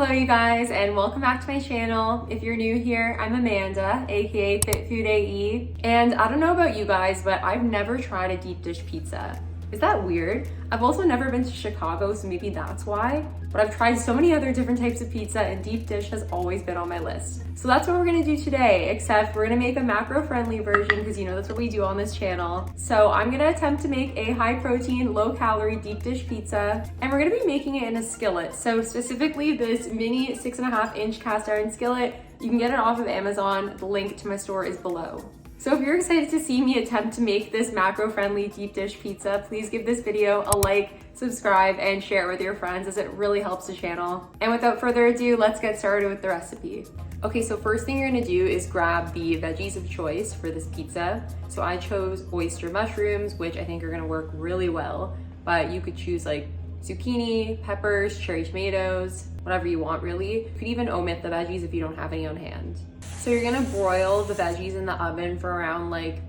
Hello you guys, and welcome back to my channel. If you're new here, I'm Amanda, aka Fit Food AE. And I don't know about you guys, but I've never tried a deep dish pizza. Is that weird? I've also never been to Chicago, so maybe that's why. But I've tried so many other different types of pizza, and deep dish has always been on my list. So that's what we're gonna do today, except we're gonna make a macro-friendly version because you know that's what we do on this channel. So I'm gonna attempt to make a high-protein, low-calorie deep dish pizza, and we're gonna be making it in a skillet. So specifically this mini 6.5-inch cast iron skillet. You can get it off of Amazon. The link to my store is below. So if you're excited to see me attempt to make this macro-friendly deep dish pizza, please give this video a like, subscribe, and share it with your friends as it really helps the channel. And without further ado, let's get started with the recipe. Okay, so first thing you're gonna do is grab the veggies of choice for this pizza. So I chose oyster mushrooms, which I think are gonna work really well, but you could choose like zucchini, peppers, cherry tomatoes, whatever you want really. You could even omit the veggies if you don't have any on hand. So you're gonna broil the veggies in the oven for around like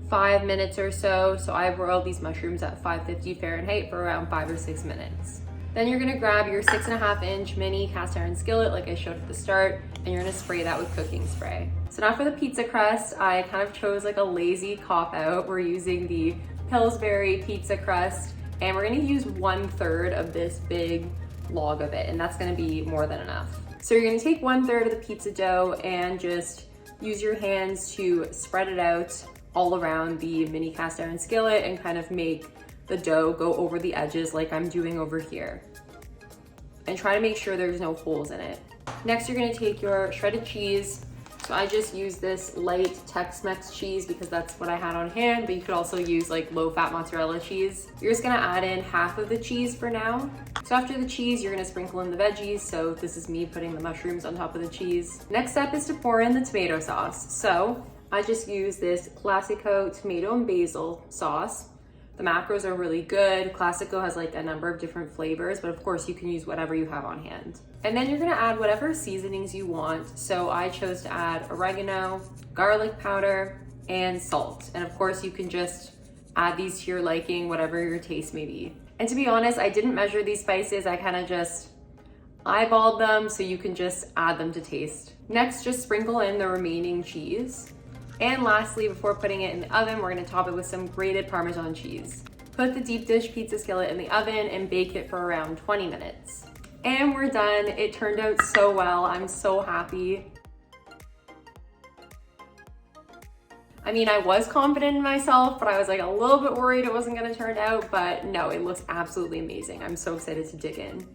5 minutes or so. So I broiled these mushrooms at 550 Fahrenheit for around 5 or 6 minutes. Then you're gonna grab your 6.5-inch mini cast iron skillet like I showed at the start, and you're gonna spray that with cooking spray. So now for the pizza crust, I kind of chose like a lazy cop out. We're using the Pillsbury pizza crust, and we're gonna use 1/3 of this big log of it, and that's gonna be more than enough. So you're gonna take 1/3 of the pizza dough and just use your hands to spread it out all around the mini cast iron skillet and kind of make the dough go over the edges like I'm doing over here. And try to make sure there's no holes in it. Next, you're gonna take your shredded cheese. So I just use this light Tex Mex cheese because that's what I had on hand, but you could also use like low-fat mozzarella cheese. You're just gonna add in half of the cheese for now. So after the cheese, you're gonna sprinkle in the veggies. So this is me putting the mushrooms on top of the cheese. Next step is to pour in the tomato sauce. So I just use this Classico tomato and basil sauce. The macros are really good. Classico has like a number of different flavors, but of course you can use whatever you have on hand. And then you're gonna add whatever seasonings you want. So I chose to add oregano, garlic powder, and salt. And of course you can just add these to your liking, whatever your taste may be. And to be honest, I didn't measure these spices. I kind of just eyeballed them, so you can just add them to taste. Next, just sprinkle in the remaining cheese. And lastly, before putting it in the oven, we're gonna top it with some grated Parmesan cheese. Put the deep dish pizza skillet in the oven and bake it for around 20 minutes. And we're done. It turned out so well. I'm so happy. I mean, I was confident in myself, but I was like a little bit worried it wasn't gonna turn out, but no, it looks absolutely amazing. I'm so excited to dig in.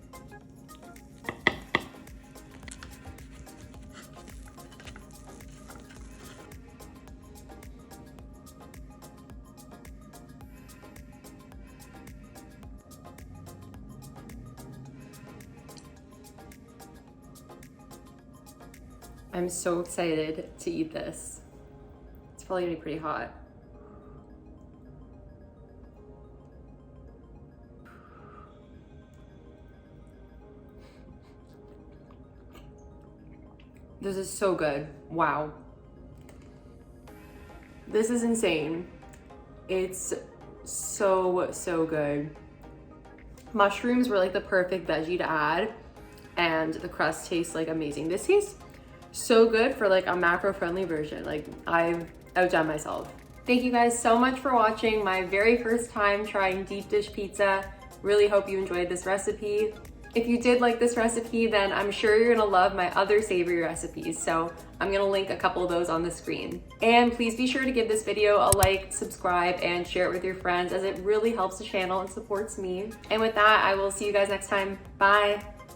I'm so excited to eat this. It's probably gonna be pretty hot. This is so good. Wow. This is insane. It's so good. Mushrooms were like the perfect veggie to add, and the crust tastes like amazing. This tastes so good for like a macro-friendly version. Like I've outdone myself. Thank you guys so much for watching my very first time trying deep dish pizza. Really hope you enjoyed this recipe. If you did like this recipe, then I'm sure you're gonna love my other savory recipes. So I'm gonna link a couple of those on the screen. And please be sure to give this video a like, subscribe, and share it with your friends as it really helps the channel and supports me. And with that, I will see you guys next time. Bye.